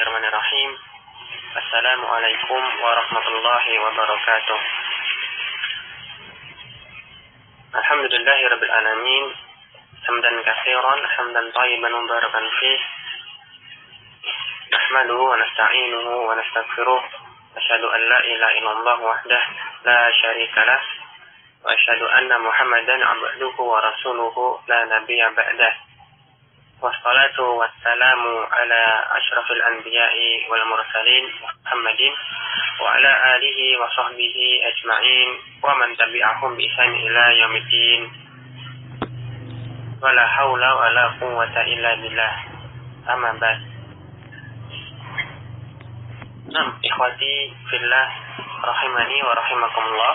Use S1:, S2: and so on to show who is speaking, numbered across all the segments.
S1: Bismillahirrahmanirrahim. Assalamualaikum warahmatullahi wabarakatuh. Alhamdulillahirabbil alamin. Hamdan katsiran, hamdan thayyiban mubarakan fih. Nahmaduhu wa nasta'inuhu wa nastaghfiruh. Asyhadu an la ilaha illallah wahdahu la syarika lah. Wa asyhadu anna Muhammadan abduhu wa rasuluhu la nabiyya ba'dah. Wassalatu wassalamu ala asyrafil anbiya'i wal mursalin Muhammadin wa ala alihi wa sahbihi ajma'in wa man tabi'ahum bi ihsan ila yaumiddin. Wala haula wala quwwata illa billah. Amma ba'd. Ikhwati fillah rahimani wa rahimakumullah.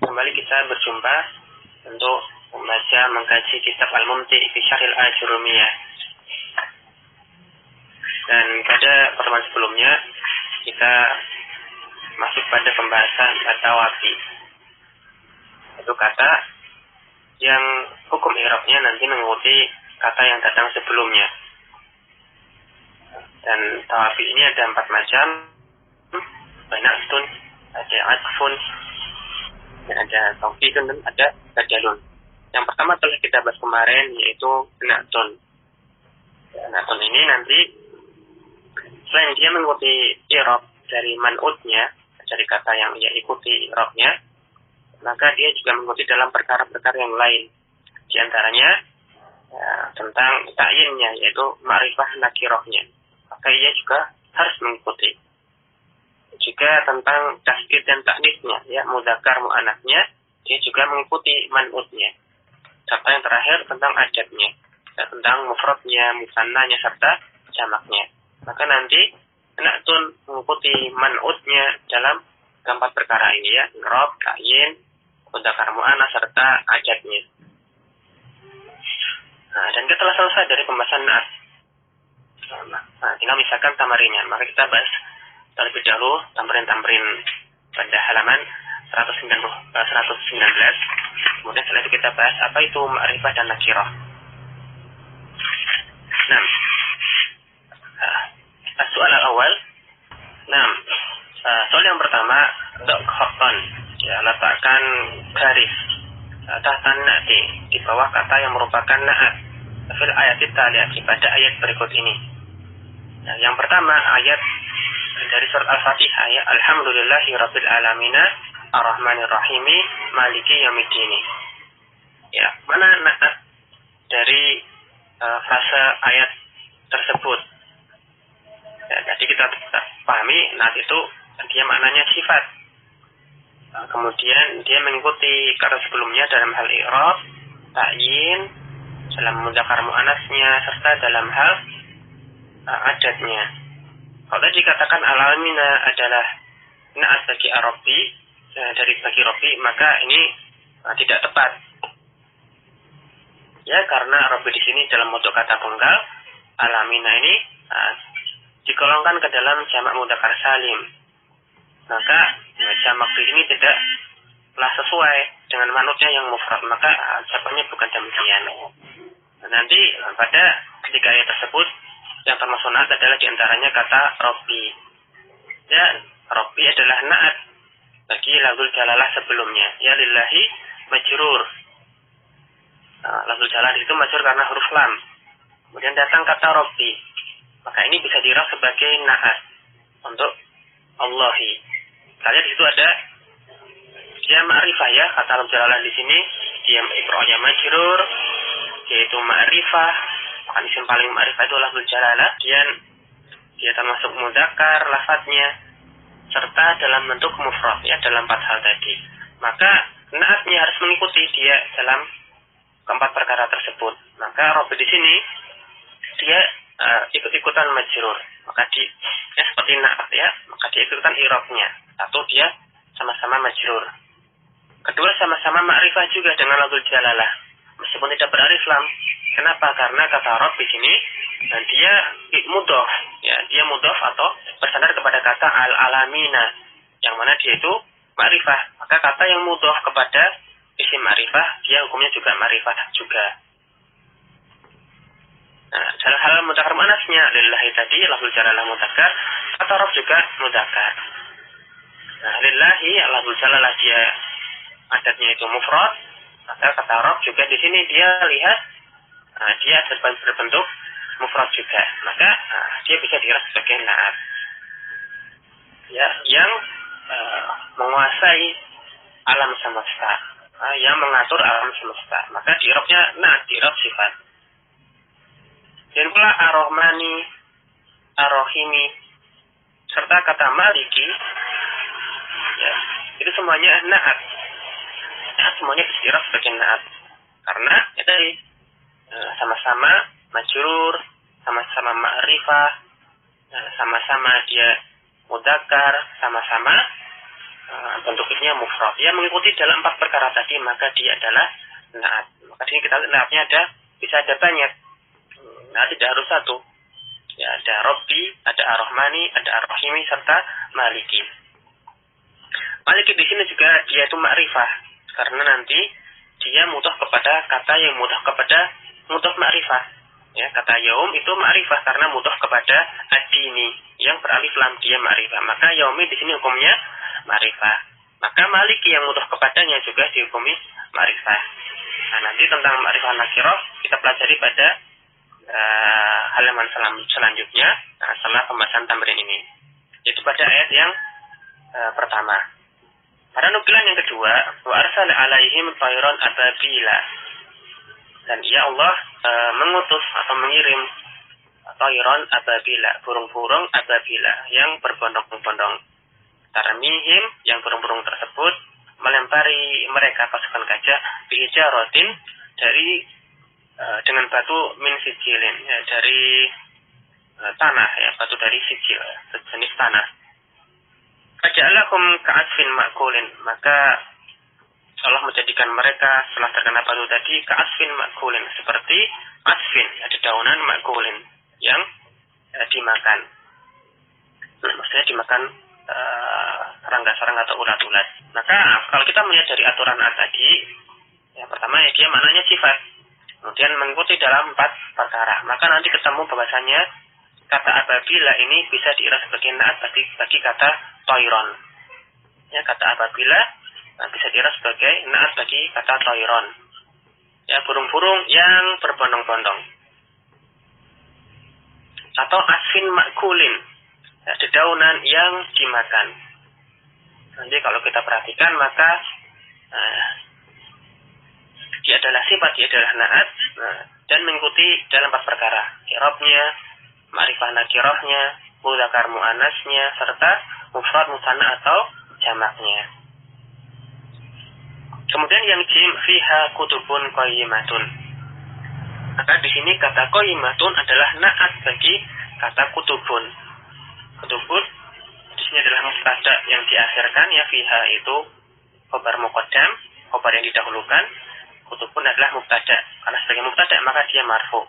S1: Kembali kita berjumpa untuk membaca mengkaji kitab Al-Mumti' fi Syarhil Ajurumiyah. Dan pada pertemuan sebelumnya kita masuk pada pembahasan at-tawafi. Itu kata yang hukum i'rabnya nanti mengikuti kata yang datang sebelumnya. Dan tawafi ini ada 4 macam. Banatun, ada atfun, ada tawfiqun, dan ada badalun. Yang pertama telah kita bahas kemarin, yaitu banatun. Banatun ini nanti selain dia mengikuti i'rab dari man'utnya, dari kata yang ia ikuti i'rabnya, maka dia juga mengikuti dalam perkara-perkara yang lain. Di antaranya tentang ta'yinnya, yaitu ma'rifah nakirohnya. Maka ia juga harus mengikuti. Juga tentang tasghir dan ta'nitsnya, ya, mudzakkar mu'annats-nya, dia juga mengikuti man'utnya. Serta yang terakhir tentang adabnya, tentang mufradnya, musannanya, serta jamaknya. Maka nanti banatun mengikuti man'utnya dalam 4 perkara ini, ya, i'rab, ta'yin, mudzakkar mu'annats, serta adabnya. Dan kita telah selesai dari pembahasan na'at. Tinggal misalkan tamarinya. Maka kita bahas terlebih dahulu tamrin-tamrin pada halaman 119. Kemudian setelah itu kita bahas apa itu ma'rifah dan nakirah. Soal awal. Soal yang pertama, khatam, ya, letakkan garis tahta na'ti, di bawah kata yang merupakan na'at fil ayatit taliyah, pada ayat berikut ini. Yang pertama ayat dari surat Al-Fatihah, ya, Alhamdulillahi Rabbil Alamina Ar-Rahmanir Rahimi Maliki Yaumiddin. Ya, mana na'at dari frase ayat tersebut? Ya, jadi kita pahami na'at itu dia maknanya sifat. Kemudian dia mengikuti kata sebelumnya dalam hal i'rab, ta'yin, dalam mudzakkar mu'annats-nya, serta dalam hal adatnya. Kalau tadi dikatakan alamina adalah na'at bagi Arabi, dari bagi Rabbi, maka ini tidak tepat. Ya, karena Rabbi di sini dalam bentuk kata tunggal, alamina ini digolongkan ke dalam jamak mudzakkar salim. Maka jamak di sini tidaklah sesuai dengan manutnya yang mufrad, maka jawabannya bukan demikian. Nanti pada ketika ayat tersebut yang termasuk na'at adalah diantaranya kata Rabbi. Ya, Rabbi adalah na'at bagi lafzul jalalah sebelumnya. Ya, lillahi majrur. Lafzul jalalah itu majrur karena huruf lam. Kemudian datang kata Rabbi. Maka ini bisa diraf sebagai na'at untuk Allahi. Kalian di situ ada dia ma'rifah, ya, kata lafzul jalalah di sini dia ibra'nya majrur, yaitu ma'rifah. Maka isim paling ma'rifah itu lafzul jalalah. Dia termasuk mudzakkar lafadznya, serta dalam bentuk mufrad, ya, dalam 4 hal tadi. Maka na'atnya harus mengikuti dia dalam 4 perkara tersebut. Maka Rabbi di sini dia ikut-ikutan majrur. Maka ya, seperti na'at, ya, maka dia ikutkan i'rabnya. Satu, dia sama-sama majrur. Kedua, sama-sama ma'rifah juga dengan lafzul jalalah, meskipun tidak beralif lam. Kenapa? Karena kata Rabb di sini dia mudhof, ya, dia mudhof atau bersandar kepada kata al-alamina, yang mana dia itu ma'rifah. Maka kata yang mudhof kepada isim ma'rifah, dia hukumnya juga ma'rifah juga. Nah, dalam hal mudzakkar muannasnya lillahi tadi lafzul jalalah mudzakkar, kata rob juga mudzakkar. Nah, lillahi lafzul jalalah dia adatnya itu mufrad, maka kata rob juga di sini dia lihat dia berbentuk mufrad juga, maka dia bisa dikira sebagai na'at. Ya, yang menguasai alam semesta, yang mengatur alam semesta, maka dirobnya na'at, dirob sifat. Dan pula ar-Rahmani, ar-Rahimi, serta kata Maliki, ya, itu semuanya na'at. Na'at semuanya bisa dirob sebagai na'at, karena ya tadi sama-sama majrur, sama-sama ma'rifah, sama-sama dia mudzakkar, sama-sama bentuknya mufrad. Dia mengikuti dalam 4 perkara tadi, maka dia adalah na'at. Maka di sini kita lihat na'atnya bisa ada banyak. Nah, tidak harus satu. Ya, ada Rabbi, ada Ar-Rahmani, ada Ar-Rahimi, serta Maliki. Maliki di sini juga dia itu ma'rifah, karena nanti dia mudah kepada kata yang mudah kepada mudah ma'rifah. Ya, kata yaum itu ma'rifah karena mudah kepada ad-dini yang beralif lam, dia ma'rifah. Maka yaumi di sini hukumnya ma'rifah. Maka Maliki yang mudah kepadanya juga dihukumi ma'rifah. Nah, nanti tentang ma'rifah nakirah kita pelajari pada halaman selanjutnya setelah pembahasan tamrin ini. Itu pada ayat yang pertama. Pada nukilan yang kedua, wa arsala alaihim tayran ababila. Dan ya Allah mengutus atau mengirim tayran ababila, burung-burung ababila yang berbondong-bondong. Tarmihim, yang burung-burung tersebut melempari mereka pasukan gajah bihijaratin dengan batu min sijilin, ya, dari tanah, ya, batu dari sijil, sejenis tanah. Faja'alahum ka'asfin ma'kulin, maka Allah menjadikan mereka setelah terkena batu tadi ka'asfin ma'kulin, seperti asfin, ada daunan ma'kulin yang dimakan. Maksudnya dimakan serangga-serangga atau ulat-ulat. Maka kalau kita melihat dari aturan tadi, yang pertama ya dia maknanya sifat, kemudian mengikuti dalam 4 perkara. Maka nanti ketemu bahwasanya kata ababila ini bisa diiras sebagai na'at bagi kata toiron. Ya, kata ababila bisa diiras sebagai na'at bagi kata toiron. Ya, burung-burung yang berbondong-bondong. Atau asfin makulin, ya, dedaunan yang dimakan. Nanti kalau kita perhatikan maka dia adalah sifat, dia adalah na'at, dan mengikuti dalam 4 perkara. I'rabnya, ma'rifah nakirahnya, mudzakkar muannasnya, serta mufrad musanna atau jamaknya. Kemudian yang jim fiha kutubun qayyimatun. Maka di sini kata qayyimatun adalah na'at bagi kata kutubun. Kutubun di sini adalah mubtada yang diakhirkan, ya, fiha itu khabar muqaddam, khabar yang didahulukan. Kutubun adalah mubtada. Karena sebagai mubtada maka dia marfu.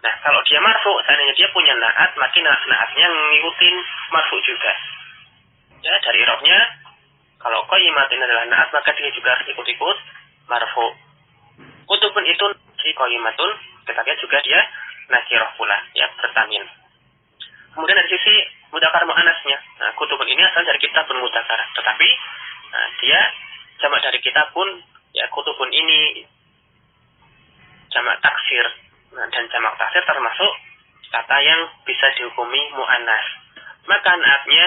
S1: Nah, kalau dia marfu, seandainya dia punya na'at, maka na'atnya ngikutin marfu juga. Ya, dari i'rabnya, kalau qayyimatun adalah na'at, maka dia juga harus ikut-ikut marfu. Kutubun itu si qayyimatun, kita lihat juga dia nakirah pula, ya, bertamin. Kemudian dari sisi mudzakkar muannasnya, kutubun ini asal dari kitabun mudzakkar, tetapi dia jamak dari kitabun, ya, kutubun ini jamak taksir. Dan jamak taksir termasuk kata yang bisa dihukumi mu'annas. Maka na'atnya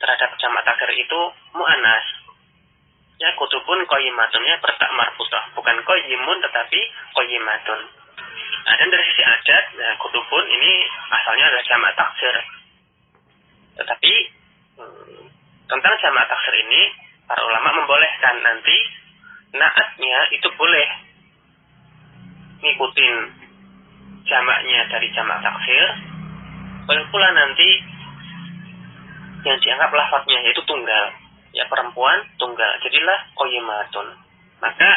S1: terhadap jamak taksir itu mu'annas. Ya, kutubun qayyimatunnya bertak marbutah, bukan qayyimun tetapi qayyimatun. Nah, dan dari sisi adat, kutubun ini asalnya adalah jamak taksir. Tetapi tentang jamak taksir ini para ulama membolehkan nanti na'atnya itu boleh ngikutin jamaknya dari jamak taksir, boleh pula nanti yang dianggap lafadznya yaitu tunggal, ya, perempuan tunggal, jadilah qayyimatun. Maka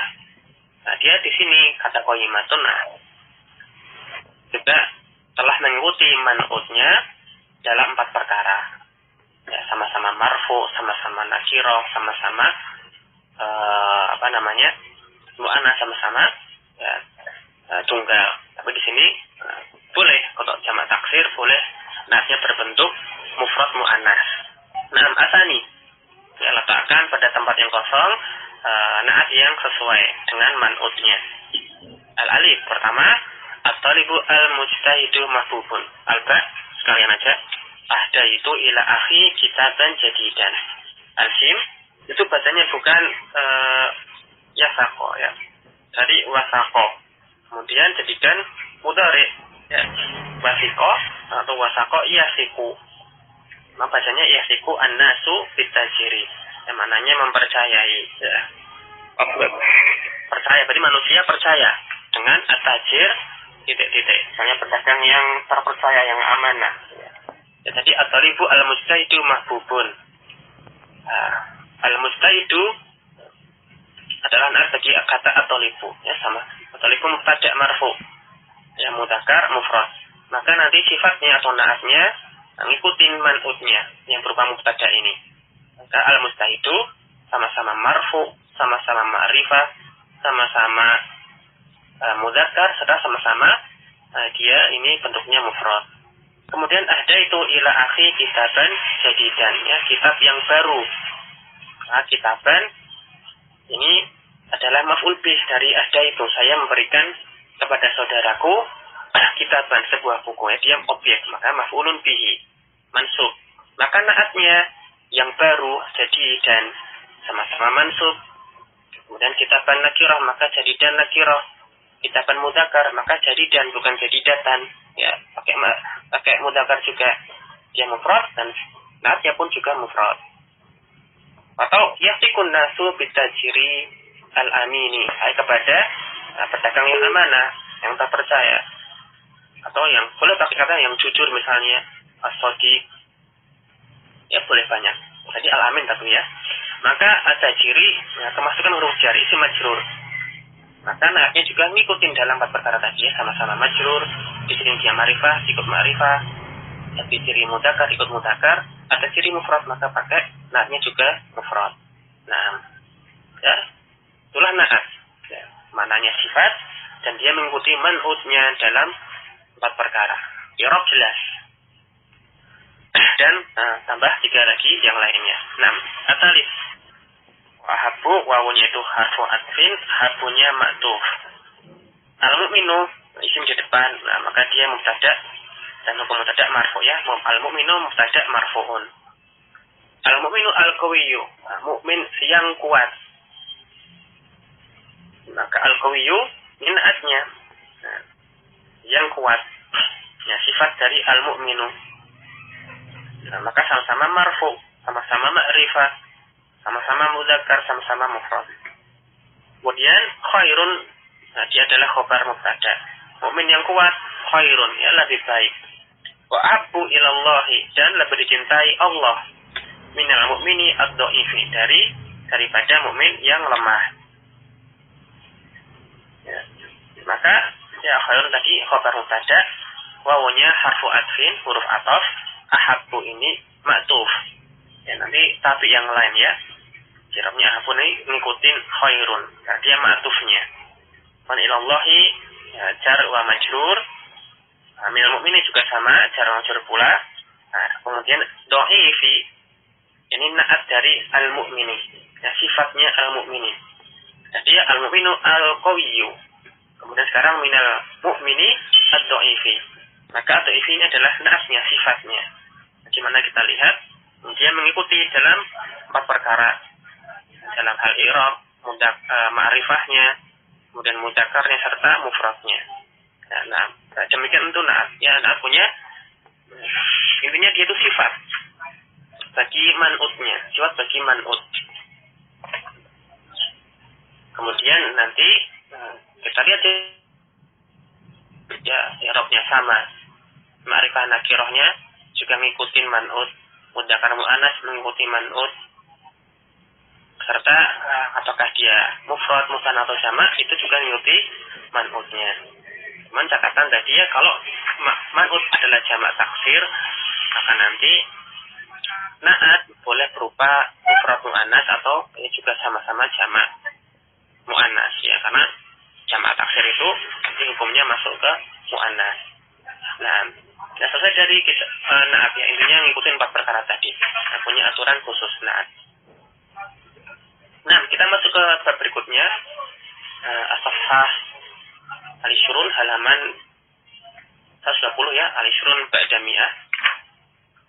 S1: dia di sini kata qayyimatun juga telah mengikuti man'utnya dalam 4 perkara, ya, sama-sama marfu, sama-sama nakirah, sama-sama mu'annas, sama-sama, ya, tunggal. Tapi di sini boleh untuk jamak taksir, boleh naatnya berbentuk mufrad mu'annas. Naam asani, ya, letakkan pada tempat yang kosong naat yang sesuai dengan man'utnya. Al-alif pertama, at-talibu al-mujtahidu mahbubun. Al-ba sekalian aja, ahda itu ila akhi kitaban jadidan. Al-sim itu bacanya bukan yasako, ya. Tadi wasako. Kemudian jadikan mudhari, ya. Wasiko atau wasako yasiku. Nah, bacanya yasiku an-nasu bitajiri. Yang mananya mempercayai, ya. Percaya, berarti manusia percaya dengan at-tajir titik-titik. Misalnya pedagang yang terpercaya, yang amanah. Ya, jadi at-talibu al-mujtahidu mahbubun. Al-mujtahidu adalah naat bagi kata at-talibu, ya, sama. At-talibu mubtada' marfu, ya, mudzakkar mufrad. Maka nanti sifatnya atau naatnya ngikutin man'utnya yang berupa mubtada' ini. Maka al-mujtahidu sama-sama marfu, sama-sama ma'rifah, sama-sama mudzakkar, serta sama-sama dia ini bentuknya mufrad. Kemudian ahda itu ila akhi kitaban jadidan, ya, kitab yang baru. Nah, kitaban ini adalah maf'ul bih dari ahda itu. Saya memberikan kepada saudaraku kitaban, sebuah buku, ya, dia objek, maka maf'ulun bihi, mansub. Maka naatnya yang baru jadidan, sama-sama mansub. Kemudian kitaban nakirah, maka jadidan nakirah. Kitaban mudzakkar, maka jadidan, bukan jadidatan, ya, pakai mudzakkar juga dia mufrad, dan naatnya pun juga mufrad. Atau yahtikun nasu bitajiri al-amini, kepada pedagang yang amanah, yang terpercaya, atau yang boleh pakai kata yang jujur, misalnya as-sadiq, ya, boleh banyak. Jadi al-amin tapi, ya. Maka at-tajiri, ya, kemasukan huruf jar, isim majrur. Maka naatnya juga ngikutin dalam 4 perkara tadi, ya, sama-sama majrur. Di sini dia ma'rifah, ikut ma'rifah. Di ciri mudzakkar, ikut mudzakkar. Ada ciri mufrad, maka pakai naatnya juga mufrad. Nah, ya, itulah naat, ya, mananya sifat, dan dia mengikuti man'utnya dalam 4 perkara. I'rab jelas. Dan tambah 3 lagi yang lainnya. 6. Atalif. Wahabu, wawunya itu harfu atfin, habunya ma'tuf. Al-mu'minu, isim di depan, nah, maka dia mubtada, dan hukum mubtada marfu, ya. Al-mu'minu mubtada marfu'un. Al-mu'minu al-qawiyyu, mukmin yang kuat. Maka al-qawiyyu ini naatnya, nah, yang kuat, ya, sifat dari al-mu'minu. Nah, maka sama-sama marfu, sama-sama ma'rifah, sama-sama mudzakkar, sama-sama mufrad. Kemudian khairun, nah, dia adalah khobar mubtada. Mukmin yang kuat, khairun, ya, lebih baik. Wa abu ilallahi, dan lebih dicintai Allah, minal mu'mini ad-dha'ifi, daripada mukmin yang lemah. Ya. Maka, ya, khairun tadi khobar mubtada, wawunya harfu atfin, huruf ataf, ahabbu ini ma'tuf. Ya, nanti tapi yang lain, ya. Jirabnya ahabbu ini ngikutin khairun, karena dia ma'tufnya. Man ilallahi, ya, jar wa majrur. Minal mu'mini juga sama, jar wa majrur pula. Nah, kemudian dha'ifi ini naat dari al-mu'mini, ya, sifatnya al-mu'mini. Nah, dia al-mu'minu al-qawiyyu. Kemudian sekarang minal mu'mini ad-dha'ifi. Maka ad-dha'ifi ini adalah naatnya, sifatnya. Bagaimana kita lihat, dia mengikuti dalam 4 perkara. Dalam hal i'rab, ma'rifahnya, kemudian mudzakarnya, serta mufradnya. Nah, demikian itu naat. Ya, naat punya, intinya dia itu sifat bagi man'utnya, sifat bagi man'ut. Kemudian nanti kita lihat, ya, i'rabnya sama. Ma'rifah nakirahnya juga mengikuti man'ut, mudzakkar mu'annas mengikuti man'ut, serta apakah dia mufrad, musanna atau jamak, itu juga mengikuti man'utnya. Cuman catatan tadi, ya, kalau man'ut adalah jamak taksir, maka nanti naat boleh berupa mufrad mu'annas atau ini juga sama-sama jamak mu'annas, ya, karena jamak taksir itu nanti hukumnya masuk ke mu'annas. Nah, selesai dari naat ya, intinya ngikutin 4 perkara tadi. Nah, punya aturan khusus naat. Nah, kita masuk ke bab berikutnya. As-Safhah Al-Ishrun halaman 120 ya, Al-Ishrun ba'da mi'ah.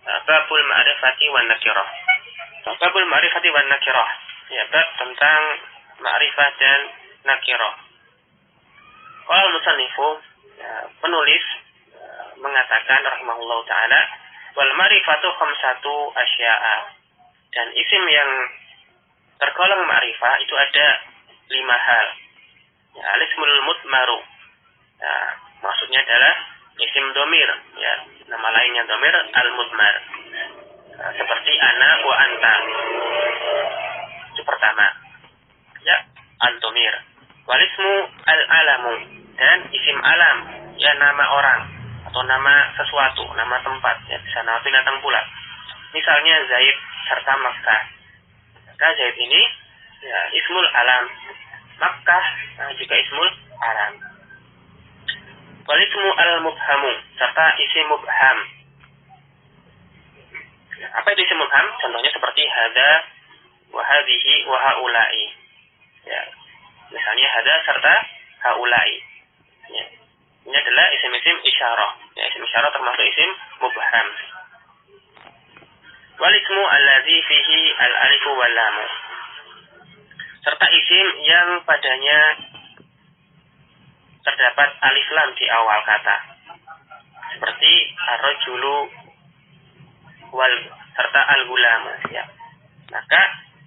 S1: Babul ma'rifati wan nakirah. Babul ma'rifati wan nakirah. Ya, bab tentang ma'rifah dan nakirah. Qala musannifu, penulis mengatakan rahimahullah taala, wal ma'rifatu khamsatu asya'a. Dan isim yang tergolong ma'rifah itu ada 5 hal. Ya, al-ismul mudmaru. Ya, maksudnya adalah isim domir, ya, nama lainnya domir al-mudmar. Nah, seperti ana wa anta. Itu pertama. Ya, al-domir. Walismu al-alamu, dan isim alam, ya, nama orang atau nama sesuatu, nama tempat, ya, bisa nama binatang pula. Misalnya Zaid serta Makkah. Maka Zaid ini ya ismul alam. Makkah juga ismul alam. Walismu al-mubhamu, serta isim mubham. Apa itu isim mubham? Contohnya seperti hada wa hadhihi wa haula'i. Ya. Misalnya hada serta haula'i. Ya. Ini adalah isim-isim isyarah. Ya, isim isyarah termasuk isim mubham. Walismu alladzi fihi al-alifu wal lamu. Serta isim yang padanya terdapat alif lam di awal kata. Seperti ar-rajulu wal serta al-gulamu, ya. Maka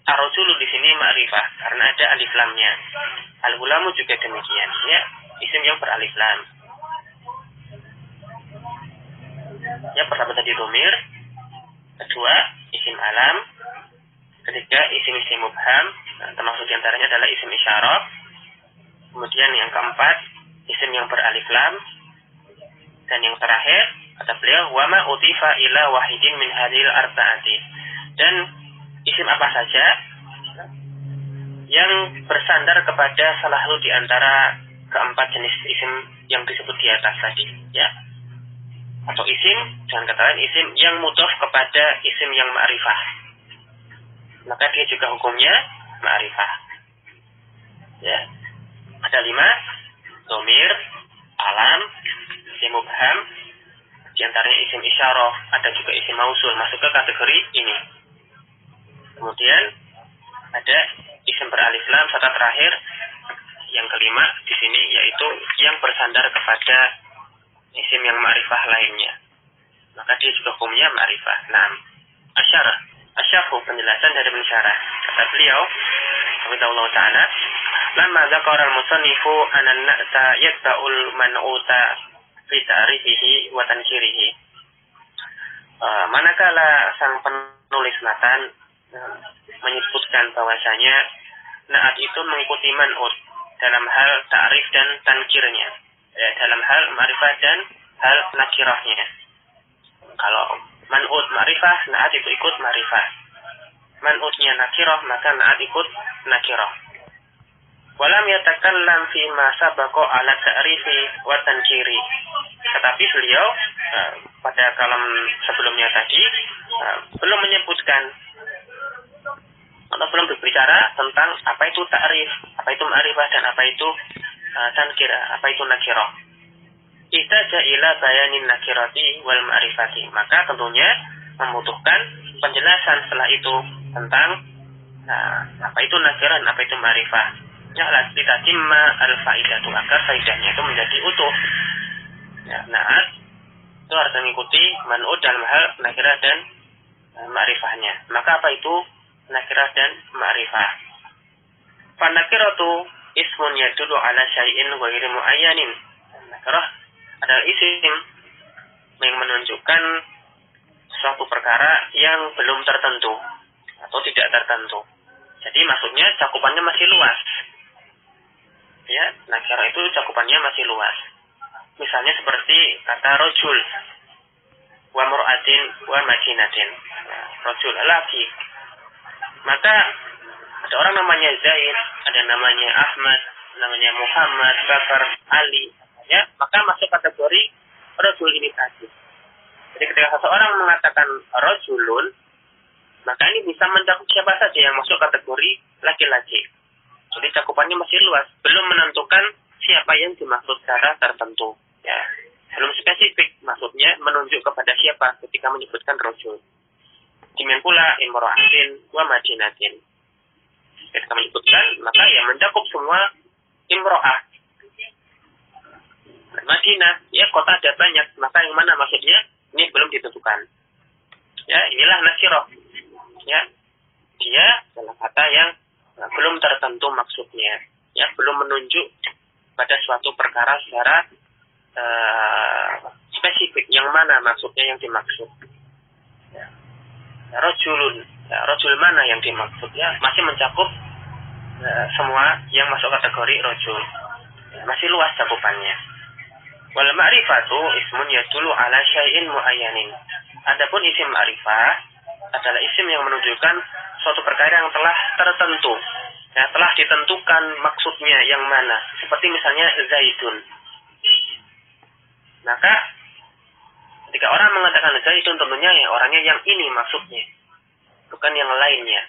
S1: ar-rajulu di sini ma'rifah karena ada alif lamnya. Al-gulamu juga demikian, ya. Isim yang beralif lam. Ya, pertama tadi domir, kedua isim alam, ketiga isim-isim mubham, termasuk diantaranya adalah isim isyarah. Kemudian yang keempat isim yang beralif lam, dan yang terakhir kata beliau wa ma utifa ila wahidin min hadhil arba'ati, dan isim apa saja yang bersandar kepada salah satu di antara keempat jenis isim yang disebut di atas tadi, ya. Atau isim, jangan kata lain, isim yang mudhof kepada isim yang ma'rifah, maka dia juga hukumnya ma'rifah. Ya. Ada 5, domir, alam, isim mubham, di antaranya isim isyarah, ada juga isim mausul, masuk ke kategori ini. Kemudian ada isim beralif lam, serta terakhir yang kelima di sini yaitu yang bersandar kepada isim yang ma'rifah lainnya, maka dia juga hukumnya ma'rifah. Nah, asyarah, penjelasan dari pensyarah. Kata beliau, rahimahullah taala, lamma dzakara al-musannifu anna an-na'ta yatba'ul man'uta fi ta'rifihi wa tankirihi. Manakala sang penulis matan menyebutkan bahwasanya na'at itu mengikuti man'ut dalam hal ta'rif dan tankirnya, ya, dalam hal ma'rifah dan hal nakirahnya. Kalau man'ut ma'rifah, na'at itu ikut ma'rifah. Man'utnya nakirah, maka na'at ikut nakirah. Walam yatakallam fi ma sabaqa ala ta'rifi wa tankiri. Tetapi beliau pada kalam sebelumnya tadi belum menyebutkan atau belum berbicara tentang apa itu ta'rif, apa itu ma'rifah, dan apa itu tankir, apa itu nakirah. Ihtaja ila bayanin nakirati wal ma'rifati. Maka tentunya membutuhkan penjelasan setelah itu tentang apa itu nakirah dan apa itu ma'rifah. Ya, litatimma al-faidatu, agar faidahnya itu menjadi utuh. Ya, na'at itu harus mengikuti man'ud dalam hal nakirah dan ma'rifahnya. Maka apa itu nakirah dan ma'rifah? Fa nakiratu ismun yadullu ala syai'in ghairi muayyanin. Nakirah adalah isim yang menunjukkan suatu perkara yang belum tertentu atau tidak tertentu. Jadi maksudnya cakupannya masih luas. Ya, nakirah itu cakupannya masih luas. Misalnya seperti kata rojul, wa mur'atin, wa majinatin. Rojul laki. Maka ada orang namanya Zaid, ada namanya Ahmad, namanya Muhammad, Bakar, Ali. Ya, maka masuk kategori rajul ini tadi. Jadi ketika seseorang mengatakan rajulun, maka ini bisa mencakup siapa saja yang masuk kategori laki-laki. Jadi cakupannya masih luas, belum menentukan siapa yang dimaksud secara tertentu. Ya, belum spesifik, maksudnya menunjuk kepada siapa ketika menyebutkan rajul. Demikian pula imro'atin wa madinatin. Ketika menyebutkan, maka ya mencakup semua imro'ah. Madinah, ya kota ada banyak, maka yang mana maksudnya ini belum ditentukan. Ya, inilah nakiroh. Ya, dia adalah kata yang belum tertentu maksudnya. Ya, belum menunjuk pada suatu perkara secara spesifik yang mana maksudnya yang dimaksud. Ya, rajulun, ya, rajul mana yang dimaksud? Ya, masih mencakup semua yang masuk kategori rajul. Ya, masih luas cakupannya. Wal ma'rifatu ismun yadullu ala syai'in muayyanin. Adapun isim ma'rifah adalah isim yang menunjukkan suatu perkara yang telah tertentu, ya, telah ditentukan maksudnya yang mana. Seperti misalnya Zaidun. Maka ketika orang mengatakan Zaidun, tentunya ya orangnya yang ini maksudnya, bukan yang lainnya.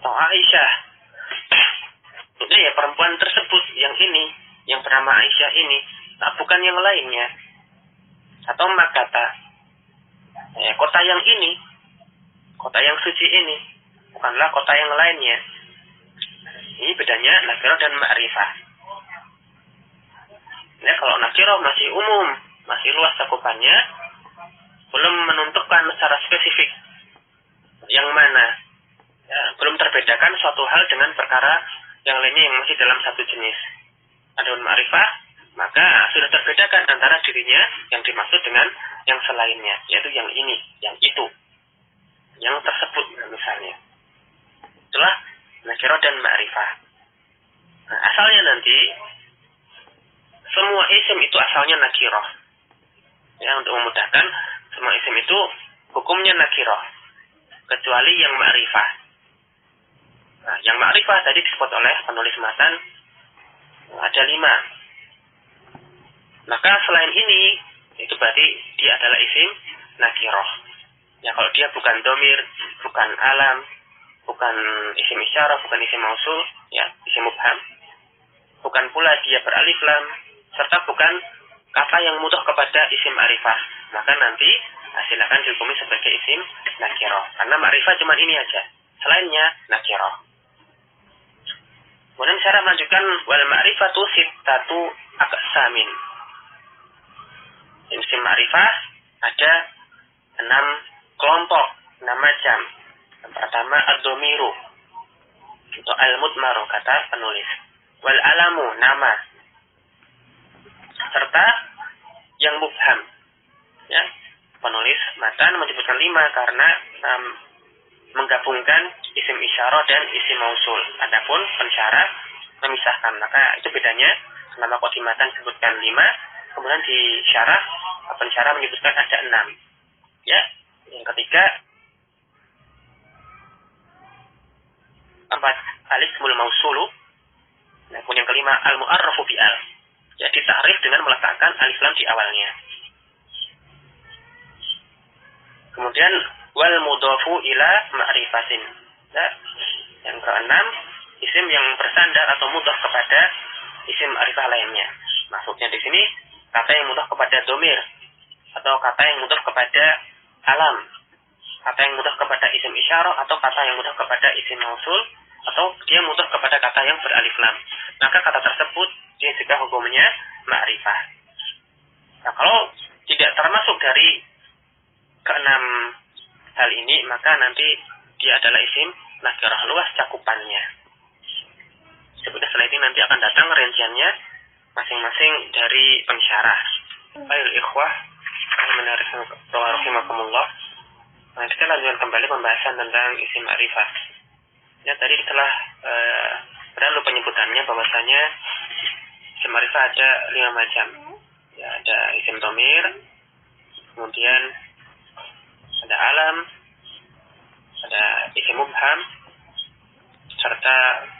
S1: Atau Aisyah, tentunya ya perempuan tersebut yang ini, yang bernama Aisyah ini, bukan yang lainnya. Atau Makkah, kota yang ini, kota yang suci ini, bukanlah kota yang lainnya. Ini bedanya nakirah dan ma'rifah. Ya, kalau nakirah masih umum, masih luas cakupannya, belum menentukan secara spesifik yang mana. Ya, belum terbedakan suatu hal dengan perkara yang lainnya yang masih dalam satu jenis. Adapun ma'rifah, maka sudah terbedakan antara dirinya yang dimaksud dengan yang selainnya, yaitu yang ini, yang itu, yang tersebut misalnya. Itulah nakirah dan ma'rifah. Nah, asalnya nanti semua isim itu asalnya nakirah. Ya, untuk memudahkan, semua isim itu hukumnya nakirah, kecuali yang ma'rifah. Nah, yang ma'rifah tadi disebut oleh penulis matan ada 5. Maka selain ini, itu berarti dia adalah isim nakirah. Ya, kalau dia bukan domir, bukan alam, bukan isim isyarah, bukan isim mausul, ya, isim mubham, bukan pula dia beralif lam, serta bukan kata yang mudah kepada isim ma'rifah, maka nanti silakan dihukumi sebagai isim nakirah. Karena ma'rifah cuma ini aja, selainnya nakirah. Kemudian cara melanjutkan wal ma'rifatu sittatu aqsamin. Isim ma'rifah ada 6 kelompok, 6 macam. Yang pertama ad-domiru, atau al-mudmaru kata penulis. Wal alamu, nama. Serta yang mubham. Ya, penulis matan menyebutkan 5 karena menggabungkan isim isyarah dan isim mausul. Adapun pensyarah memisahkan. Maka itu bedanya. Kenapa kok di matan disebutkan 5, kemudian di syarah pensyarah menyebutkan ada 6. Ya, yang ketiga al-ismul mausulu. Kemudian yang kelima al-mu'arrafu bi al. Jadi ta'rif dengan meletakkan alif lam di awalnya. Kemudian wal mudhafu ila ma'rifatin. Ya, yang keenam isim yang bersandar atau mudhaf kepada isim ma'rifah lainnya. Maksudnya di sini kata yang mudhaf kepada domir, atau kata yang mudhaf kepada alam, kata yang mudhaf kepada isim isyarah, atau kata yang mudhaf kepada isim mausul, atau dia mudhaf kepada kata yang beralif lam. Maka kata tersebut dia juga hukumnya ma'rifah. Nah, kalau tidak termasuk dari keenam hal ini, maka nanti dia adalah isim nakirah, luas cakupannya. Sebenarnya setelah ini nanti akan datang rinciannya masing-masing dari pensyarah. Ayo ikhwah, menarik rahimakumullah. Nah, kita lanjutkan kembali pembahasan tentang isim ma'rifah. Ya, tadi telah berlalu penyebutannya bahwasanya isim ma'rifah ada 5 macam. Ya, ada isim domir, kemudian ada alam, ada isim mubham, serta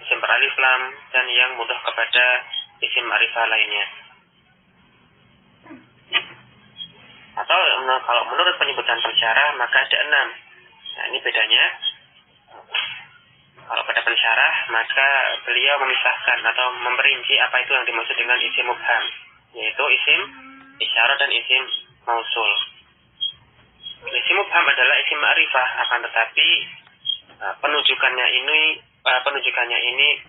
S1: isim beralif lam, dan yang mudah kepada isim ma'rifah lainnya. Atau kalau menurut penyebutan pensyarah maka ada 6. Nah, ini bedanya. Kalau pada pensyarah maka beliau memisahkan atau memperinci apa itu yang dimaksud dengan isim mubham, yaitu isim isyarah dan isim mausul. Isim mubham adalah isim ma'rifah, akan tetapi penunjukannya ini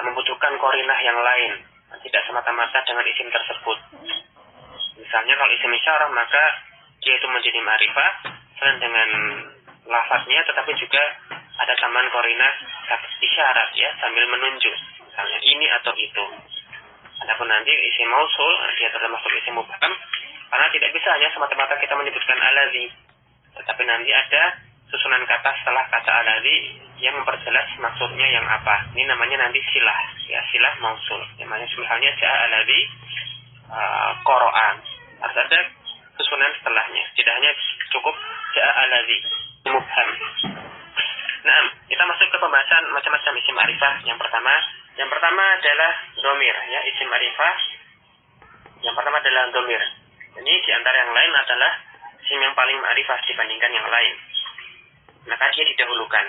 S1: membutuhkan qarinah yang lain, tidak semata-mata dengan isim tersebut. Misalnya kalau isim isyarah maka dia itu menjadi ma'rifah selain dengan lafadznya, tetapi juga ada tambahan qarinah isyarat ya, sambil menunjuk, misalnya ini atau itu. Adapun nanti isim mausul dia termasuk isim mubham karena tidak bisa hanya semata-mata kita menyebutkan aladzi, tetapi nanti ada susunan kata setelah kata aladzi yang memperjelas maksudnya yang apa. Ini namanya nanti silah ya, silah mausul. Namanya misalnya ja'a aladzi qoro'an, harus ada susunan setelahnya, tidak hanya cukup ja'a aladzi mubham. Nah, kita masuk ke pembahasan macam-macam isim ma'rifah. Yang pertama adalah dhamir ya, isim ma'rifah. Yang pertama adalah dhamir. Ini di antara yang lain adalah isim yang paling ma'rifah dibandingkan yang lain, maka dia didahulukan.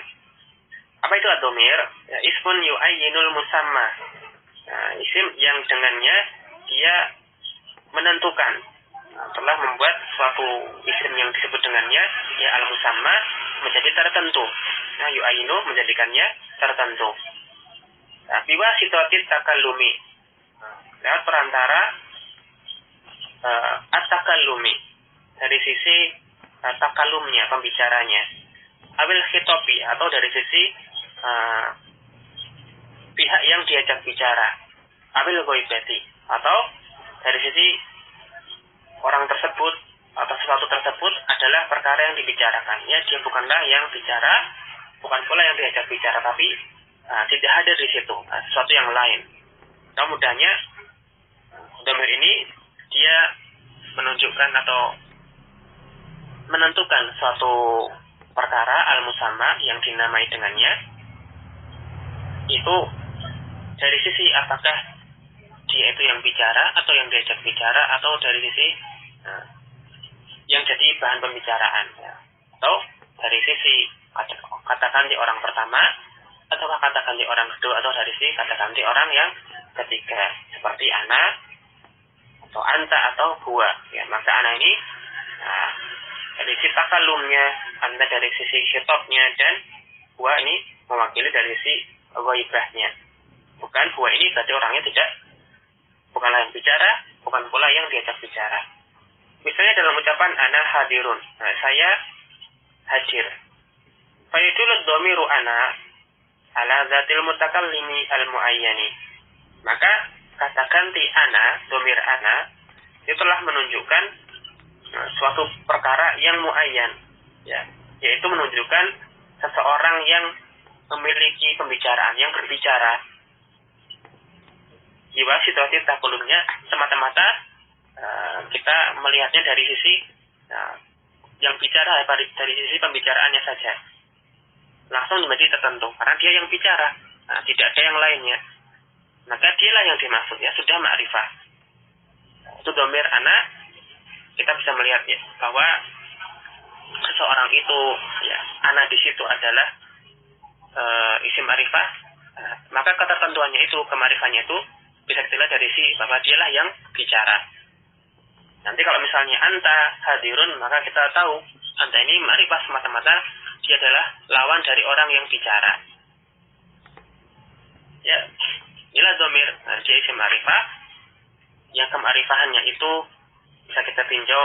S1: Apa itu ad-dhamir? Ya, ismun yu'ayyinul musamma. Nah, isim yang dengannya dia menentukan, telah membuat suatu isim yang disebut dengannya ya al-musamma menjadi tertentu. Nah, yu'ayinu menjadikannya tertentu. Nah, biwasitatit takallumi, lewat perantara at-takallumi, dari sisi takallumnya, pembicaranya. Awil khitobi, atau dari sisi pihak yang diajak bicara. Awil ghaibati, atau dari sisi orang tersebut atau sesuatu tersebut adalah perkara yang dibicarakan. Ya, dia bukanlah yang bicara, bukan pula yang diajak bicara, tapi tidak hadir di situ, sesuatu yang lain. Mudahnya dhamir ini dia menunjukkan atau menentukan suatu perkara al-musamma yang dinamai dengannya, itu dari sisi apakah dia itu yang bicara atau yang diajak bicara, atau dari sisi yang jadi bahan pembicaraan ya. Atau dari sisi katakan di orang pertama, atau katakan di orang kedua, atau dari sisi katakan di orang yang ketiga, seperti ana atau anta atau huwa ya. Maka ana ini dari sisi takallumnya, anta dari sisi khitabnya, dan huwa ini mewakili dari sisi ghaibahnya. Bukan huwa ini berarti orangnya bukanlah yang bicara, bukan pula yang diajak bicara. Misalnya dalam ucapan ana hadirun, saya hadir. Fayadulud dhamiru ana ala zatil mutakallimi al-muayyani. Maka kata ganti ana, dhamir ana, itu telah menunjukkan suatu perkara yang muayyan ya, yaitu menunjukkan seseorang yang memiliki pembicaraan, yang berbicara. Jiwa situasi takulumnya semata-mata kita melihatnya dari sisi yang bicara, dari sisi pembicaraannya saja, langsung menjadi tertentu karena dia yang bicara, tidak ada yang lainnya, maka dialah yang dimaksud ya, sudah ma'rifah. Itu dhamir ana, kita bisa melihat ya bahwa seseorang itu ya, ana di situ adalah isim ma'rifah, maka ketertentuannya itu, kema'rifannya itu bisa dilihat dari si bahwa dialah yang bicara. Nanti kalau misalnya anta hadirun, maka kita tahu anta ini ma'rifah semata-mata dia adalah lawan dari orang yang bicara. Ya, inilah dhamir, dia isim ma'rifah yang kema'rifahannya itu bisa kita tinjau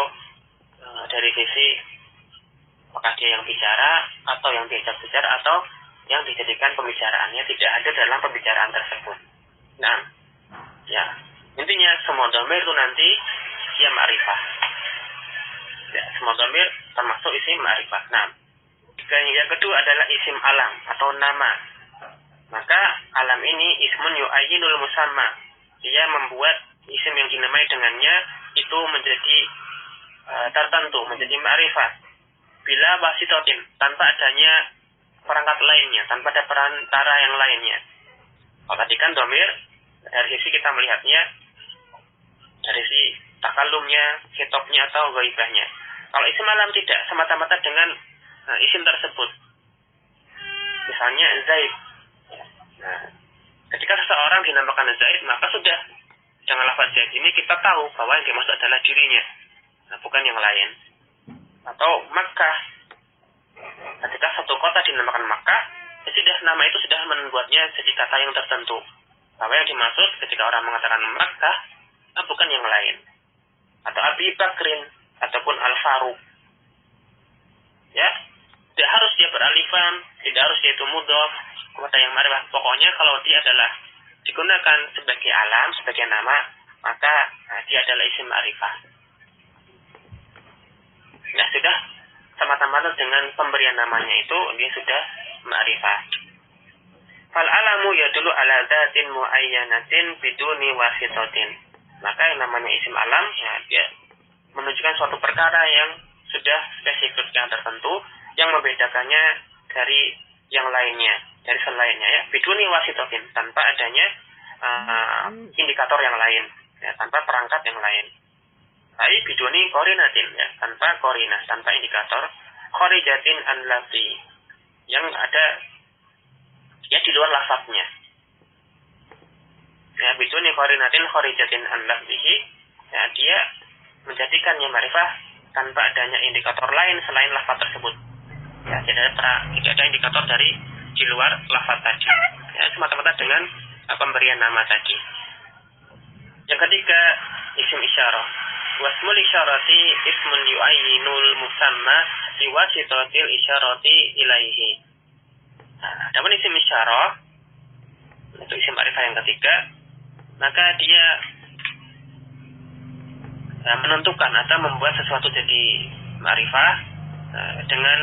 S1: dari sisi apakah dia yang bicara atau yang diajak bicara, atau yang dijadikan pembicaraannya tidak ada dalam pembicaraan tersebut. Nah, ya, intinya semua dhamir itu nanti dia ma'rifah. Ya, semua dhamir termasuk isim ma'rifah. Nah, yang kedua adalah isim alam atau nama. Maka alam ini ismun yu'ayyinul musamma. Dia membuat isim yang dinamai dengannya itu menjadi tertentu, menjadi ma'rifah. Bila wasitotin, tanpa adanya perangkat lainnya, tanpa ada perantara yang lainnya. Kalau tadi kan dhamir, dari sisi kita melihatnya dari sisi takalumnya, hitopnya, atau ghaibahnya. Kalau isim alam tidak, semata-mata dengan isim tersebut. Misalnya Zaid. Nah, ketika seseorang dinamakan Zaid, maka sudah dengan lafaz Zaid ini kita tahu bahwa yang dimaksud adalah dirinya, bukan yang lain. Atau Makkah. Ketika satu kota dinamakan Makkah, sudah nama itu sudah membuatnya jadi kata yang tertentu. Bahwa yang dimaksud ketika orang mengatakan Makkah, bukan yang lain. Atau Abi Bakrin, ataupun Al-Faruq. Ya, tidak harus dia beralifan, tidak harus dia itu mudhof kepada yang ma'rifah. Pokoknya kalau dia adalah digunakan sebagai alam, sebagai nama, maka dia adalah isim ma'rifah. Nah, sudah semata-mata dengan pemberian namanya itu dia sudah ma'rifah. Fal alamu yadullu ala dzatin muayyanatin biduni wasitatin. Maka yang namanya isim alam, ya, dia menunjukkan suatu perkara yang sudah spesifik, yang tertentu, yang membedakannya dari yang lainnya, dari selainnya, ya, biduni wasitatin, tanpa adanya indikator yang lain, ya, tanpa perangkat yang lain. Ai biduni korinatin, ya, tanpa korinah, tanpa indikator, khorijatin an lafzi, yang ada ya di luar lafaznya. Ya, biduni korinatin khorijatin an lafzihi, ya, dia menjadikannya ma'rifah tanpa adanya indikator lain selain lafaz tersebut. Ya, tidak ada indikator dari di luar lafaz tadi. Ya, semata-mata dengan pemberian nama tadi. Yang ketiga, isim isyarah. Wasmul isyarati ismun yu'ayyinul musamma biwasitatil isyarati ilaihi. Nah, adapun isim isyarah, itu isim ma'rifah yang ketiga, maka dia menentukan atau membuat sesuatu jadi ma'rifah dengan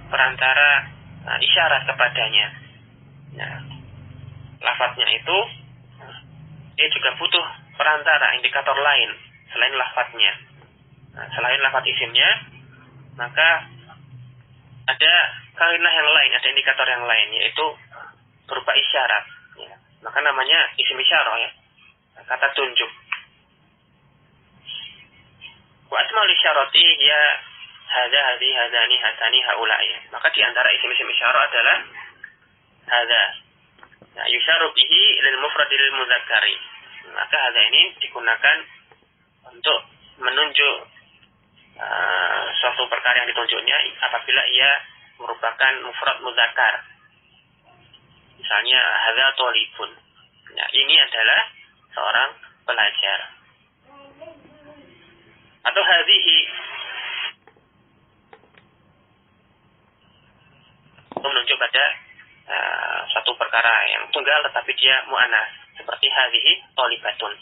S1: perantara isyarat kepadanya. Nah, lafadznya itu dia juga butuh perantara, indikator lain selain lafadznya. Nah, selain lafadz isimnya, maka ada karinah yang lain, ada indikator yang lain, yaitu berupa isyarat. Ya. Maka namanya isim isyarah, ya, kata tunjuk. Wa asmaul isyarati ya hadza hadhi hadzani hatsani haula'i. Maka di antara isim-isim isyarah adalah hadza. Nah, yusyaru bihi lil mufradil mudzakkari. Maka hadza ini digunakan untuk menunjuk suatu perkara yang ditunjuknya apabila ia merupakan mufrad mudzakkar. Misalnya hadza thalibun. Nah, ini adalah seorang pelajar. Atau hadhihi menunjuk pada satu perkara yang tunggal tetapi dia mu'annas, seperti hadhihi thalibatun.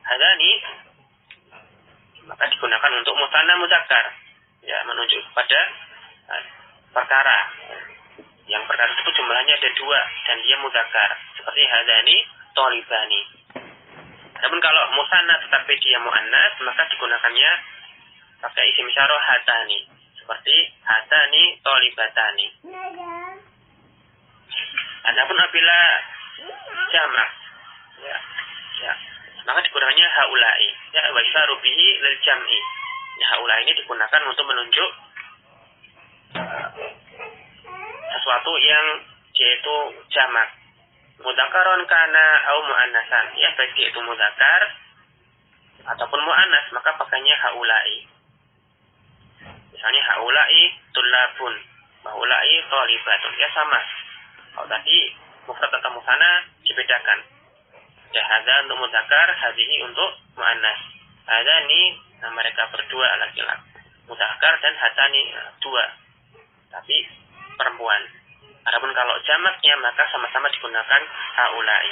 S1: Hadani maka digunakan untuk musanna mudzakkar, ya, menunjuk pada perkara yang perkara tersebut jumlahnya ada 2 dan dia mudzakkar, seperti hadani thalibani. Namun kalau musanna tetapi dia muannas, maka digunakannya pakai isim isyarah hatani, seperti hatani thalibatani. Adapun apabila jamak, ya, maka digunakannya haulai, ya, wa isyaru bihi lil jam'i. Ya, haulai ini digunakan untuk menunjuk sesuatu yang yaitu jamak, mudzakaron kana au muannasan, ya, baik itu mudzakar ataupun muannas, maka pakainya haulai. Misalnya haulai tullabun, haulai thalibatun, ya, sama. Kalau tadi mufrad atau musanna dibedakan. Ya, hadza untuk mudzakar, hadhihi untuk muannas. Hadani, mereka berdua laki-laki. Mudzakar dan hatani 2. Tapi perempuan. Adapun kalau jamaknya maka sama-sama digunakan haulai.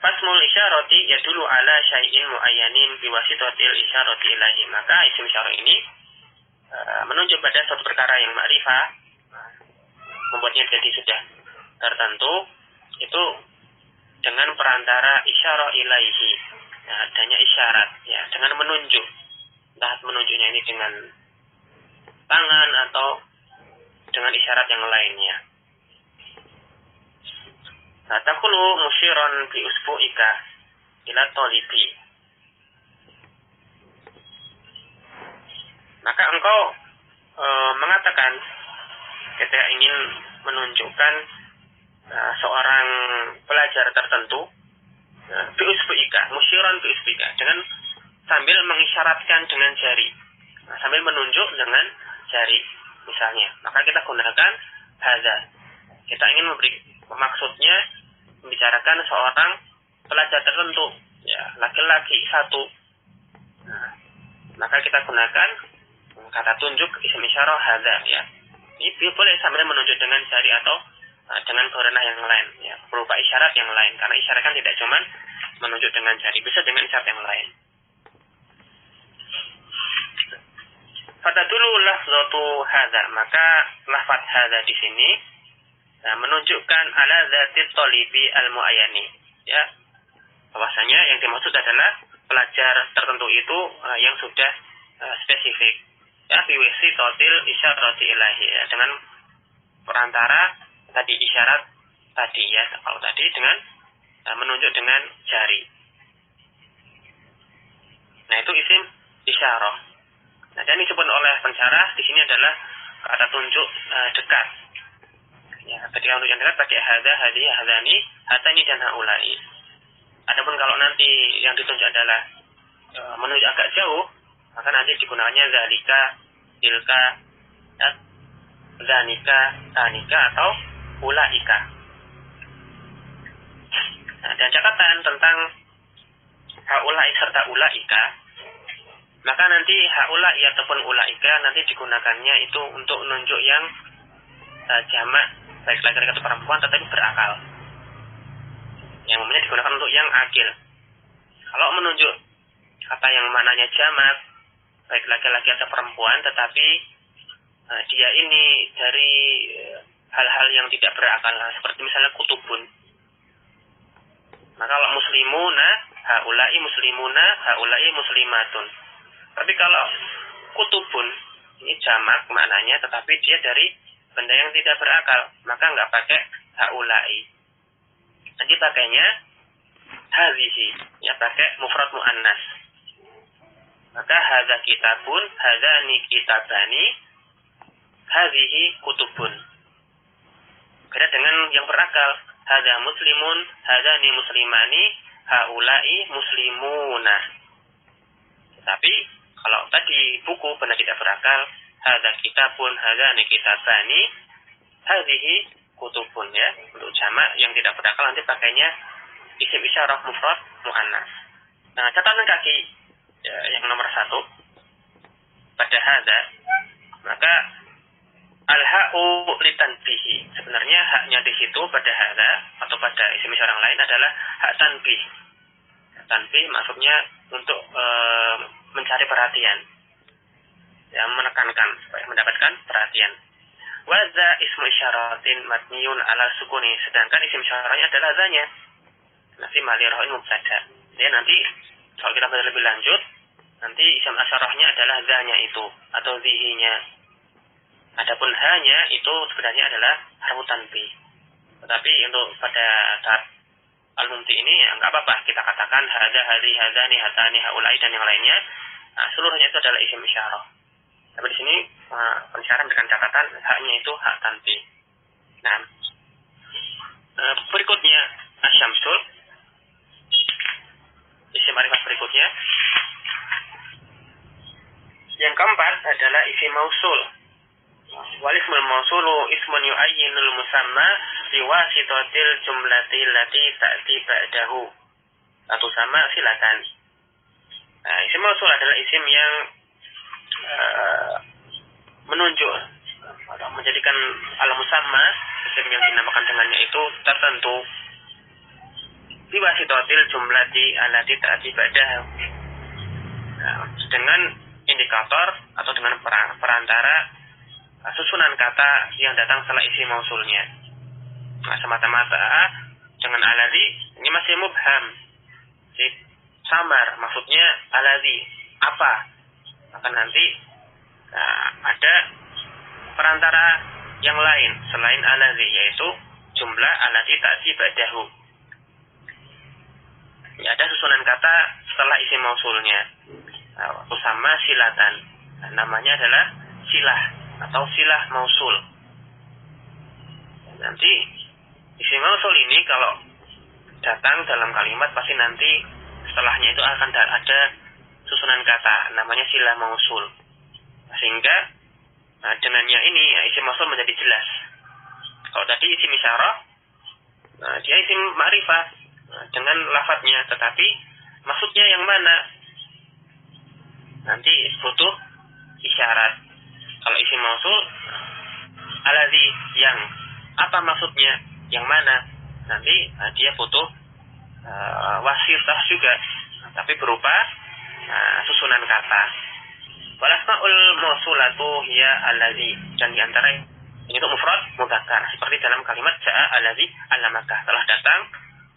S1: Fasmul isyarati yadullu ala syai'in muayyanin biwasitatil isyarati ilaihi. Maka isim isyarah ini menunjuk pada suatu perkara yang ma'rifah, membuatnya jadi sudah tertentu, itu dengan perantara isyarah ilaihi. Nah, adanya isyarat, ya, dengan menunjuk. Entah menunjuknya ini dengan tangan atau dengan isyarat yang lainnya. Nah, taqulu musyiran bi usbu'ika. ila talibi. Maka engkau mengatakan ketika ingin menunjukkan seorang pelajar tertentu, biusbika, musyiran biusbika, dengan sambil mengisyaratkan dengan jari, sambil menunjuk dengan jari misalnya, maka kita gunakan hadza. Kita ingin maksudnya membicarakan seorang pelajar tertentu, ya, laki-laki satu. Maka kita gunakan kata tunjuk isim isyarah hadza, ya. Ini boleh sambil menunjuk dengan jari atau dengan korena yang lain, ya, berupa isyarat yang lain, karena isyarat kan tidak cuma menunjuk dengan jari, bisa dengan isyarat yang lain. Fatadulu lafzatu hadza, maka lafaz hadza di sini menunjukkan ala zatit talibi al-muayyani, ya, bahwasanya yang dimaksud adalah pelajar tertentu itu yang sudah spesifik, ya, biwisi totil isyarati ilahi, ya, dengan perantara tadi isyarat tadi, ya, kalau tadi dengan menunjuk dengan jari. Nah, itu isim isyarah. Nah, dan disebut oleh pensyarah di sini adalah kata tunjuk dekat. Ya, ketika untuk yang dekat pakai hadza, hadhihi, hadzani, hatani dan haulai. Adapun kalau nanti yang ditunjuk adalah menunjuk agak jauh, maka nanti digunakannya zalika, tilka, ya, zanika, tanika atau ulaika. Nah, dan catatan tentang haulai serta ulaika, maka nanti haulai ataupun ulaika nanti digunakannya itu untuk menunjuk yang jamak, baik laki-laki atau perempuan, tetapi berakal. Yang umumnya digunakan untuk yang akil. Kalau menunjuk kata yang mananya jamak, baik laki-laki atau perempuan, tetapi dia ini dari hal-hal yang tidak berakal, seperti misalnya kutubun. Maka kalau muslimuna, haulai muslimuna, haulai muslimatun. Tapi kalau kutubun, ini jamak maknanya, tetapi dia dari benda yang tidak berakal, maka nggak pakai haulai. Nanti pakainya hadhihi, ya, pakai mufrad muannas. Maka hadza kitabun, hadzani kitabani, hadhihi kutubun. Beda dengan yang berakal, hadza muslimun, hadzani muslimani, haulai muslimuna. Tapi kalau tadi buku benda tidak berakal, hadza kitabun, hadzani kitabani, hadhihi kutubun, ya. Untuk jamak yang tidak berakal nanti pakainya isim isyarah mufrad muannas. Nah, catatan kaki, ya, yang nomor 1 pada hadza, maka al-ha'u litanbihi. Sebenarnya haknya di situ pada hadza atau pada isim isyarah lain adalah hak tanbih. Tanbih maksudnya untuk mencari perhatian, ya, menekankan supaya mendapatkan perhatian. Waza ismu isyaratin matniun ala sukuni, sedangkan isim isyarahnya adalah zanya. Nanti malirahin mubtada. Jadi nanti kalau kita belajar lebih lanjut, nanti isim isyarahnya adalah zanya itu atau zihinya. Adapun hanya itu sebenarnya adalah harfu tanbih. Tetapi untuk pada saat al-mumti ini, ya, nggak apa-apa kita katakan hadza, hadhi, hadzani, hatani, haulai dan yang lainnya. Nah, seluruhnya itu adalah isim isyarah. Tapi di sini pensyarah dengan catatan haknya itu hak tanbih. Nah, berikutnya asyamsul, isim ma'rifat berikutnya. Yang keempat adalah isim mausul. Wal ismul mausulu ismun yu'ayyinul musamma biwasitatil jumlati allati ta'ti ba'dahu, atau sama silakan. Nah, isim mausul adalah isim yang menunjuk atau menjadikan al-musamma, isim yang dinamakan dengannya itu tertentu, biwasitatil jumlati allati ta'ti ba'dahu, dengan indikator atau dengan perantara susunan kata yang datang setelah isim mausulnya. Nah, semata-mata dengan aladzi ini masih mubham, jadi samar, maksudnya aladzi apa, maka nanti ada perantara yang lain selain aladzi, yaitu jumlah aladzi ta'ti ba'dahu. Ya, ada susunan kata setelah isim mausulnya. Waktu sama silatan. Namanya adalah silah atau silah mausul. Nanti isim mausul ini kalau datang dalam kalimat pasti nanti setelahnya itu akan ada susunan kata. Namanya silah mausul. Sehingga dengannya ini isim mausul menjadi jelas. Kalau tadi isim isyarah, dia isim ma'rifah dengan lafadznya, tetapi maksudnya yang mana? Nanti butuh isyarat. Kalau isim mausul, alladzi, yang apa maksudnya? Yang mana? Nanti dia butuh wasitah juga, tapi berupa susunan kata. Wal asmaul mausulatu hiya alladzi, dan di antara ini untuk mufrad mudzakkar, seperti dalam kalimat ja'a alladzi 'allamaka, telah datang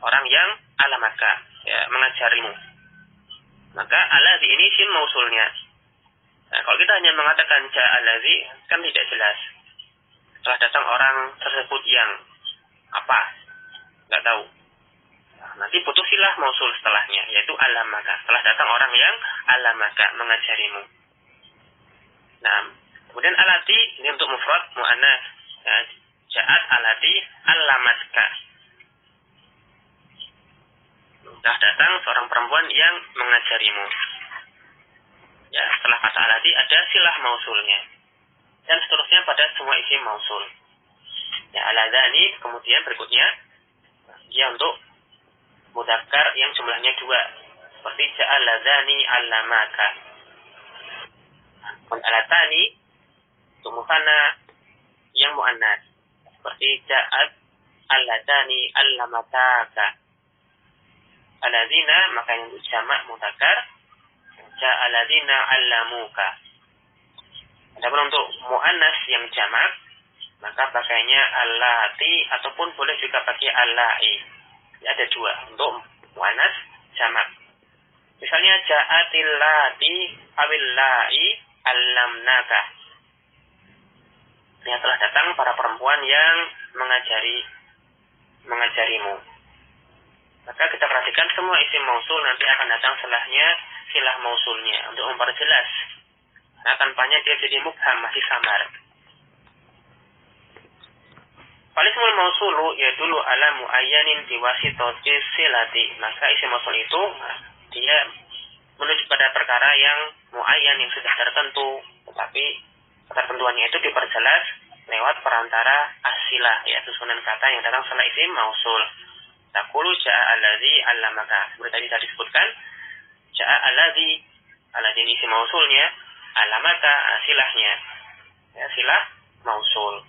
S1: orang yang 'allamaka, ya, mengajarimu. Maka alladzi ini isim mausulnya. Nah, kalau kita hanya mengatakan ja'a alladzi kan tidak jelas. Telah datang orang tersebut yang apa? Enggak tahu. Nah, nanti butuh silah mausul setelahnya, yaitu 'allamaka. Telah datang orang yang 'allamaka, mengajarimu. Nah, kemudian alati ini untuk mufrad muannats. Ya, ja'at alati 'allamatka. Sudah datang seorang perempuan yang mengajarimu. Ya, setelah kata alati ada silah mausulnya. Dan seterusnya pada semua isim mausul. Ya, aladzani, kemudian berikutnya dia untuk mudzakkar yang jumlahnya 2. Seperti ja'al ladzani 'allamaka. Alatani untuk musanna yang muannats, seperti ja'at allatani 'allamataka. Alladzina, maka yang untuk jamak mudzakkar ja'al ladzina 'allamuka. Adapun untuk muannats yang jamak, maka pakainya allati ataupun boleh juga pakai allai. Ada 2 untuk muannats jamak. Misalnya ja'atil lati awillai 'allamnaka. Ya, telah datang para perempuan yang mengajarimu. Maka kita perhatikan semua isim mausul nanti akan datang setelahnya silah mausulnya untuk memperjelas. Nah, tanpanya dia jadi mubham, masih samar. Falismul mausulu yadullu ala muayyanin biwasitati silati. Maka isim mausul itu dia menuju pada perkara yang muayyan, yang sudah tertentu, tetapi ketertentuannya itu diperjelas lewat perantara asilah, ya, susunan kata yang datang setelah isim mausul. Taqulu ja'a alladzi 'allamaka. Seperti tadi saya disebutkan, ja'a alladzi ini isim mausulnya, 'allamaka silahnya. Ya, silah mausul.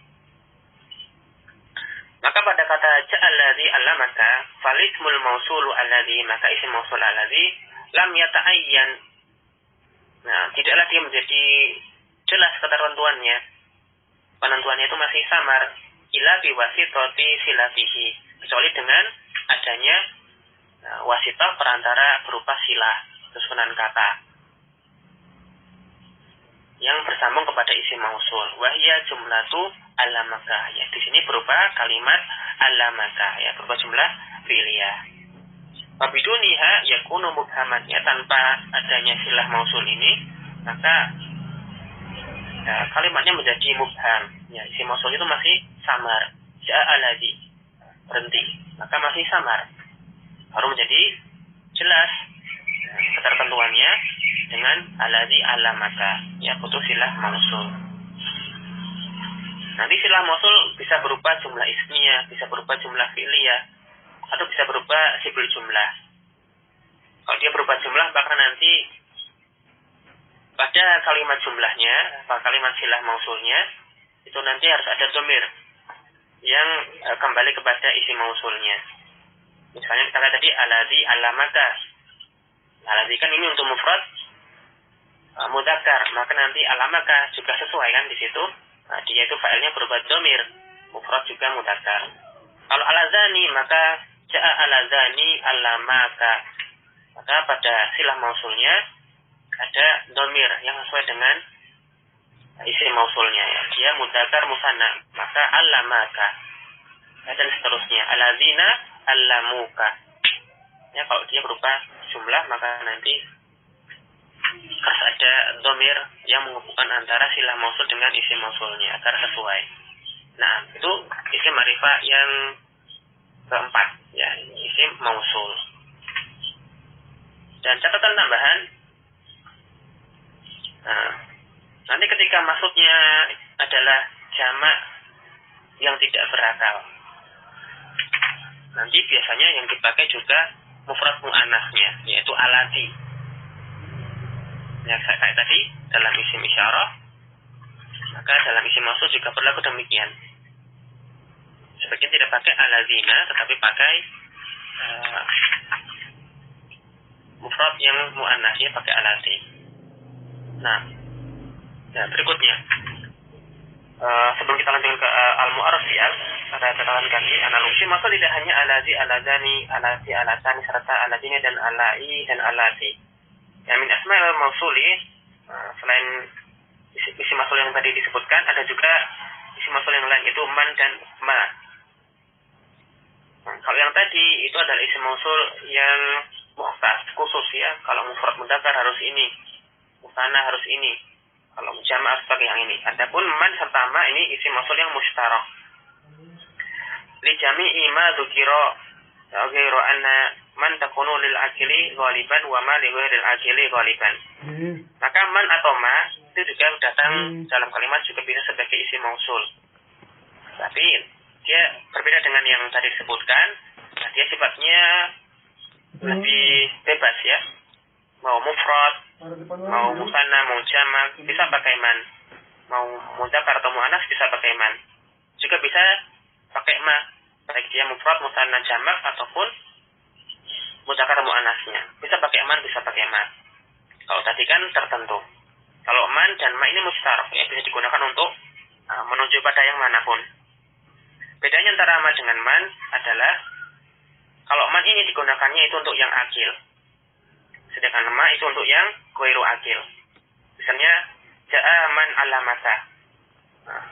S1: Maka pada kata ja'a alladzi 'allamaka, falismul mausulu alladzi, maka isim mausul alladzi lam yata'ayyan. Nah, tidaklah dia menjadi jelas ketertentuannya. Penentuannya itu masih samar. Ila biwasitati silatihi, kecuali dengan adanya wasitah perantara berupa silah, susunan kata yang bersambung kepada isim mausul. Wahya jumlatu 'allamaka. Ya, di sini berupa kalimat 'allamaka, ya, berupa jumlah fi'liyah. Wabiduniha yakunu mubhaman, ya, tanpa adanya silah mausul ini maka kalimatnya menjadi mubham. Ya, isim mausul itu masih samar. Ja'a alladzi, berhenti, maka masih samar. Baru menjadi jelas ketertentuannya dengan alladzi 'allamaka, ya, butuh silah mausul. Nanti silah mausul bisa berupa jumlah ismiyah, bisa berupa jumlah fi'liyah, atau bisa berupa sifil jumlah. Kalau dia berupa jumlah, maka nanti pada kalimat jumlahnya, pada kalimat silah mausulnya, itu nanti harus ada dhamir yang kembali kepada isim mausulnya. Misalnya kita lihat tadi alladzi 'allamaka. Alladzi kan ini untuk mufrad mudzakkar, maka nanti 'allamaka juga sesuai kan di situ. Nah, dia itu fa'ilnya berupa dhamir, mufrad juga mudzakkar. Kalau aladzani, maka ja'a aladzani 'allamaka. Maka pada silah mausulnya ada dhamir yang sesuai dengan isim mausulnya, ya. Dia mudzakkar musanna, maka 'allamaka. Dan seterusnya, alladzina 'allamuka. Ya, kalau dia berupa jumlah maka nanti harus ada dhamir yang menghubungkan antara sila mausul dengan isim mausulnya agar sesuai. Nah, itu isim ma'rifah yang keempat, ya, isim mausul. Dan catatan tambahan, nah, nanti ketika maksudnya adalah jamak yang tidak berakal, nanti biasanya yang dipakai juga mufrad mu'annasnya, yaitu alati. Ya, kayak tadi dalam isim isyarah, maka dalam isim mausul juga berlaku demikian. Sebagian tidak pakai aladzina, tetapi pakai mufrad yang mu'annasnya pakai alati. Nah, ya, berikutnya, sebelum kita lanjutkan ke al-mu'arraf bi'al, ada catatan kaki analogi, maka tidak hanya aladzi, aladzani, alati, alatani, serta aladzina dan alai dan alati. Ya, min asma'il mausuli, selain isim mausul yang tadi disebutkan, ada juga isim mausul yang lain, yaitu man dan ma. Nah, kalau yang tadi itu adalah isim mausul yang mukhtas, khusus, ya. Kalau mufrad mudzakkar harus ini, musanna harus ini, kalau jamak harus pakai yang ini. Adapun man serta ma ini isim mausul yang mustarak. Li jami'i ma dzukira ghairu anna man takunu lil akili ghaliban wa ma li ghairil akili ghaliban. Maka man atau ma itu juga datang dalam kalimat juga bisa sebagai isim mausul. Tapi dia berbeda dengan yang tadi disebutkan. Nah, dia sifatnya lebih bebas, ya. Mau mufrad, mau musanna, mau jamak bisa pakai man. Mau mudzakkar atau muannas bisa pakai man. Juga bisa pakai ma, baik dia mufrad, musanna, jamak ataupun mudzakkar muannasnya. Bisa pakai man, bisa pakai ma. Kalau tadi kan tertentu. Kalau man dan ma ini mustarak, ya, bisa digunakan untuk menuju pada yang manapun. Bedanya antara ma dengan man adalah kalau man ini digunakannya itu untuk yang akil, sedangkan ma itu untuk yang ghairu akil. Misalnya ja'a man alamaka. Nah,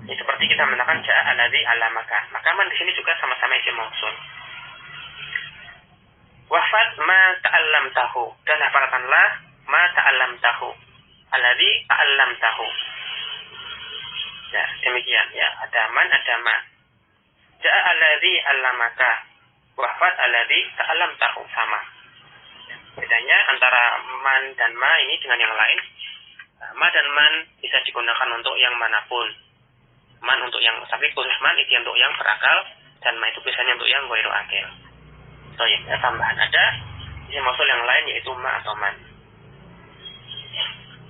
S1: ini seperti kita mengatakan ja'a alladzi alamaka. Maka man di sini juga sama-sama isim mausul. Wahfad ma ta'allamtahu, dan hafalkanlah ma ta'allamtahu, alladzi ta'allamtahu. Ya, demikian, ya. Ada man, ada ma. Ja'a alladzi allamaka, wahfad alladzi ta'allamtahu, sama. Bedanya antara man dan ma ini dengan yang lain, ma dan man bisa digunakan untuk yang manapun. Man untuk yang, tapi khusus man itu untuk yang berakal, dan ma itu biasanya untuk yang ghairu akil. So, ya, tambahan ada isim mausul yang lain yaitu ma atau man.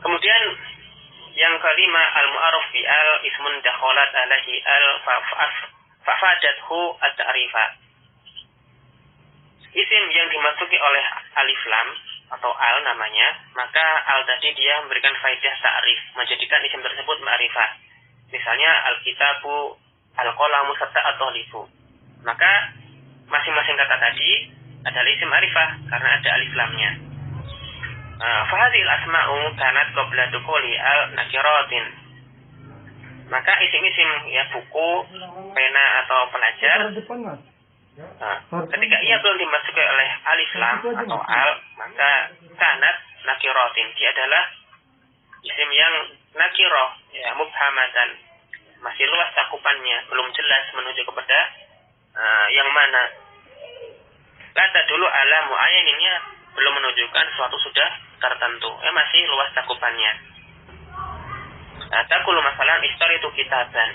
S1: Kemudian yang kelima, al-mu'arraf bi al ismun dakhalat alaihi al fafadathu at-ta'rifa. Isim yang dimasuki oleh alif lam atau al namanya, maka al tadi dia memberikan faedah ta'rif, menjadikan isim tersebut ma'rifah. Misalnya al-kitabu, al-qalamu, serta at-thalibu. Maka masing-masing kata tadi adalah isim ma'rifah karena ada alif lamnya. Fahadhil asma'u kanat qabla dukhuli al-nakiratin. Maka isim-isim, ya, buku, pena atau pelajar, ketika ia belum dimasuki oleh alif lam atau al, maka kanat nakiratin, dia adalah isim yang nakirah, ya, mubhamatan, masih luas cakupannya, belum jelas menuju kepada yang mana. Kata dulu ala muayyaninnya belum menunjukkan suatu sudah tertentu, masih luas cakupannya. Taqulu masalan ishtaritu kitaban.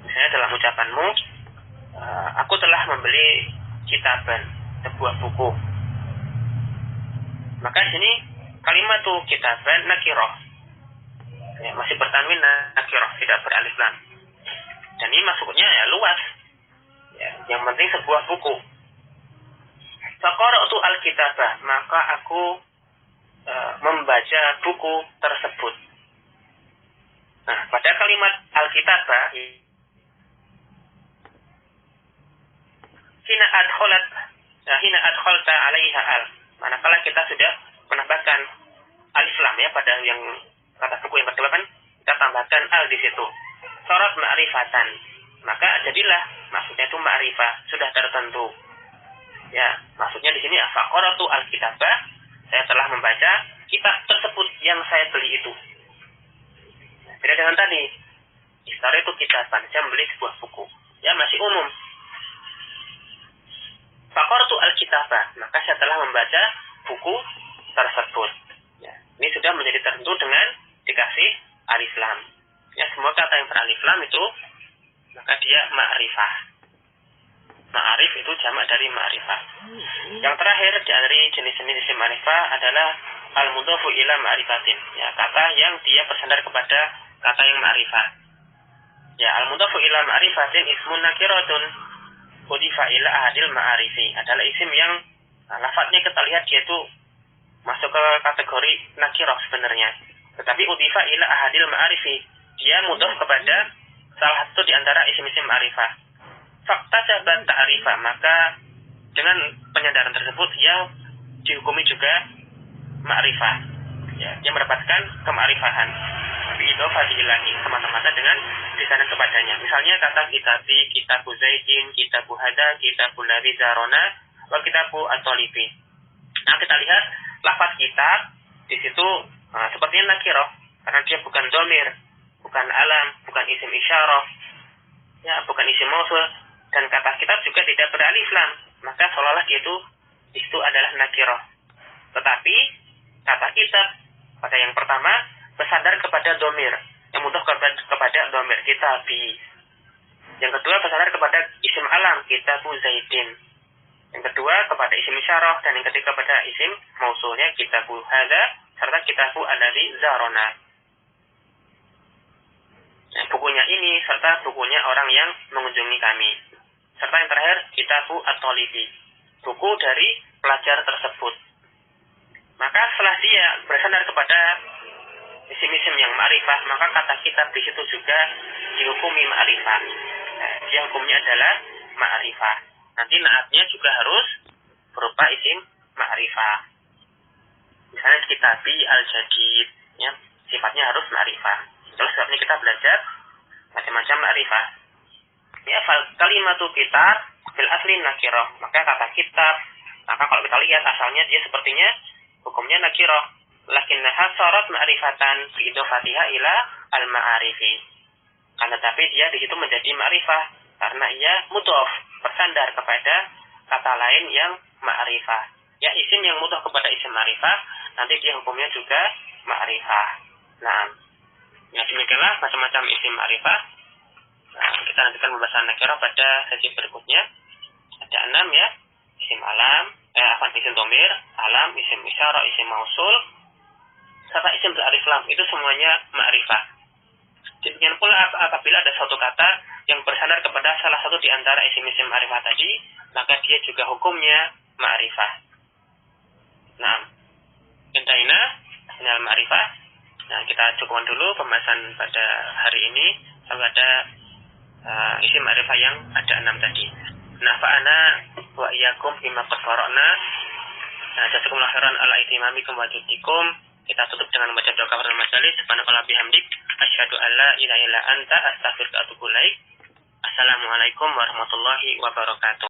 S1: Misalnya dalam ucapanmu, aku telah membeli kitaban, sebuah buku. Maka sini kalimat tuh kitaban nakirah, ya, masih bertanwin nakirah, tidak beralif lam. Dan ini masuknya, ya, luas, ya, yang penting sebuah buku. Faqara'tu al-kitabah, maka aku membaca buku tersebut. Nah, pada kalimat al-kitabah, hina adkhalta 'alaiha al, manakala kita sudah menambahkan alif lam, ya, pada yang kata buku yang kedua kan kita tambahkan al di situ. Syarat ma'rifatan, maka jadilah maksudnya itu ma'rifah, sudah tertentu. Ya, maksudnya di sini faqaratu al-kitabah, saya telah membaca kitab tersebut yang saya beli itu. Beda dengan tadi, ishtara itu kitaban, saya membeli sebuah buku. Ya, masih umum. Faqaratu al-kitabah, maka saya telah membaca buku tersebut. Ya, ini sudah menjadi tertentu dengan dikasih alif lam. Ya, semua kata yang beralif lam itu maka dia ma'rifah. Ma'arif itu jamak dari ma'rifah. Yang terakhir dari jenis-jenis isim ma'rifah adalah al-mudhafu ila ma'rifatin. Ya, kata yang dia bersandar kepada kata yang ma'rifah. Ya, al-mudhafu ila ma'rifatin ismun nakiratun udifa ila ahadil ma'arifi. Adalah isim yang lafadznya kita lihat dia itu masuk ke kategori nakirah sebenarnya. Tetapi udifa ila ahadil ma'arifi. Dia mudhaf kepada salah satu di antara isim-isim ma'rifah. Fakta jabat ta'rifah, maka dengan penyadaran tersebut dia dihukumi juga ma'rifah. Ya, dia mendapatkan kema'rifahan. Tapi itu fadilahi semata-mata dengan disandar kepadanya. Misalnya kata kitabi, kitabu zaidin, kitabu hada, kitabu ladzi zarona, wa kitabu at-talibi. Nah, kita lihat lafaz kitab di situ sepertinya nakirah karena dia bukan dhamir, bukan alam, bukan isim isyarah, ya, bukan isim mausul, dan kata kitab juga tidak beralif lam, maka seolah-olah dia itu adalah nakirah. Tetapi kata kitab pada yang pertama bersandar kepada dhamir, yang mudah kepada dhamir kitabi. Yang kedua bersandar kepada isim alam, kitabu zaidin. Yang kedua kepada isim isyarah, dan yang ketiga kepada isim mausulnya kitabu hada serta kitabu alladzi zarona. Bukunya ini serta bukunya orang yang mengunjungi kami. Serta yang terakhir kitabu at-talibi, buku dari pelajar tersebut. Maka setelah dia bersandar kepada isim-isim yang ma'rifah, maka kata kitab di situ juga dihukumi ma'rifah. Dia hukumnya adalah ma'rifah. Nanti naatnya juga harus berupa isim ma'rifah. Misalnya kitabi al-jadid, ya, sifatnya harus ma'rifah. Terus sebabnya kita belajar macam-macam ma'rifah. Ya, kalimatu kitab fil asli nakirah. Maka kata kitab, maka kalau kita lihat asalnya dia sepertinya hukumnya nakirah. Lakinnaha sarat ma'rifatan bi idhofatiha ila al-ma'arifi. Karena tapi dia di situ menjadi ma'rifah karena ia mudhof, bersandar kepada kata lain yang ma'rifah. Ya, isim yang mudhof kepada isim ma'rifah, nanti dia hukumnya juga ma'rifah. Nah, ya, demikianlah macam-macam isim ma'rifah. Nah, kita lanjutkan pembahasan nakirah pada sesi berikutnya. Ada 6 ya. Isim alam, isim dhamir, alam, isim isyarah, isim mausul, serta isim beralif lam. Itu semuanya ma'rifah. Demikian pula apabila ada suatu kata yang bersandar kepada salah satu di antara isim-isim ma'rifah tadi, maka dia juga hukumnya ma'rifah. Nah, intaina minal ma'rifah. Nah, kita cukupkan dulu pembahasan pada hari ini sampai ada isim ma'rifah yang ada 6 tadi. Nafa'ana wa iyyakum bima qad fara'na. Jazakumullahu khairan ala itimamikum wa judikum. Kita tutup dengan membaca doa kafaratul majalis. Subhanakallahumma bihamdik asyhadu an la ilaha illa anta astaghfiruka wa atubu ilaik. Assalamualaikum warahmatullahi wabarakatuh.